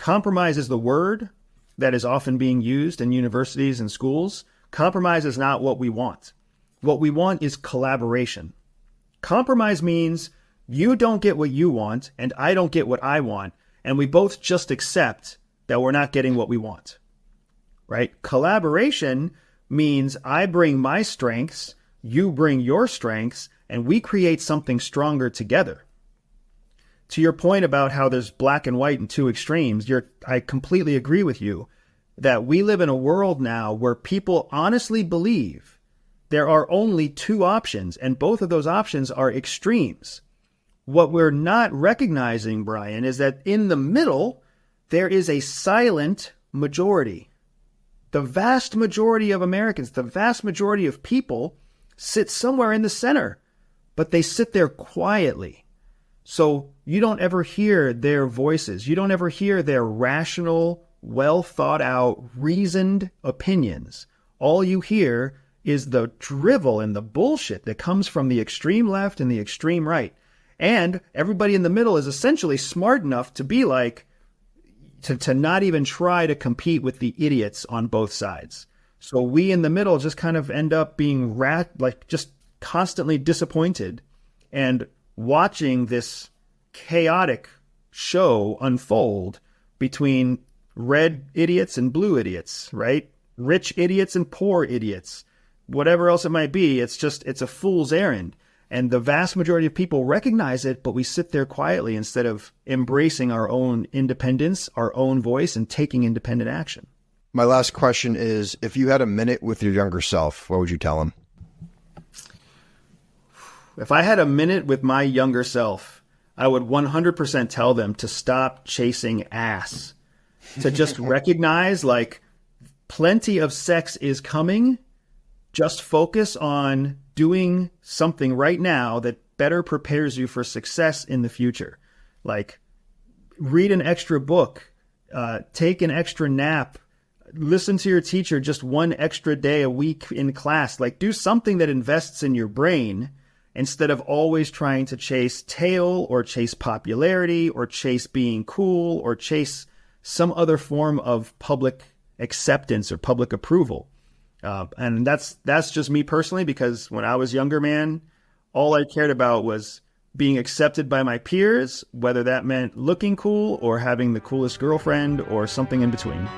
compromise is the word that is often being used in universities and schools. Compromise is not what we want. What we want is collaboration. Compromise means you don't get what you want and I don't get what I want, and we both just accept that we're not getting what we want, right? Collaboration means I bring my strengths, you bring your strengths, and we create something stronger together. To your point about how there's black and white and two extremes, I completely agree with you that we live in a world now where people honestly believe there are only two options, and both of those options are extremes. What we're not recognizing, Brian, is that in the middle, there is a silent majority. The vast majority of Americans, the vast majority of people sit somewhere in the center, but they sit there quietly. So you don't ever hear their voices. You don't ever hear their rational, well thought out, reasoned opinions. All you hear is the drivel and the bullshit that comes from the extreme left and the extreme right. And everybody in the middle is essentially smart enough to be like, to not even try to compete with the idiots on both sides. So we in the middle just kind of end up being just constantly disappointed and watching this chaotic show unfold between red idiots and blue idiots, right? Rich idiots and poor idiots, whatever else it might be. It's a fool's errand. And the vast majority of people recognize it, but we sit there quietly instead of embracing our own independence, our own voice, and taking independent action. My last question is, if you had a minute with your younger self, what would you tell him? If I had a minute with my younger self, I would 100% tell them to stop chasing ass, to just recognize like plenty of sex is coming. Just focus on doing something right now that better prepares you for success in the future. Like read an extra book, take an extra nap, listen to your teacher just one extra day a week in class. Like do something that invests in your brain instead of always trying to chase tail or chase popularity or chase being cool or chase some other form of public acceptance or public approval. And that's just me personally, because when I was younger, man, all I cared about was being accepted by my peers, whether that meant looking cool or having the coolest girlfriend or something in between.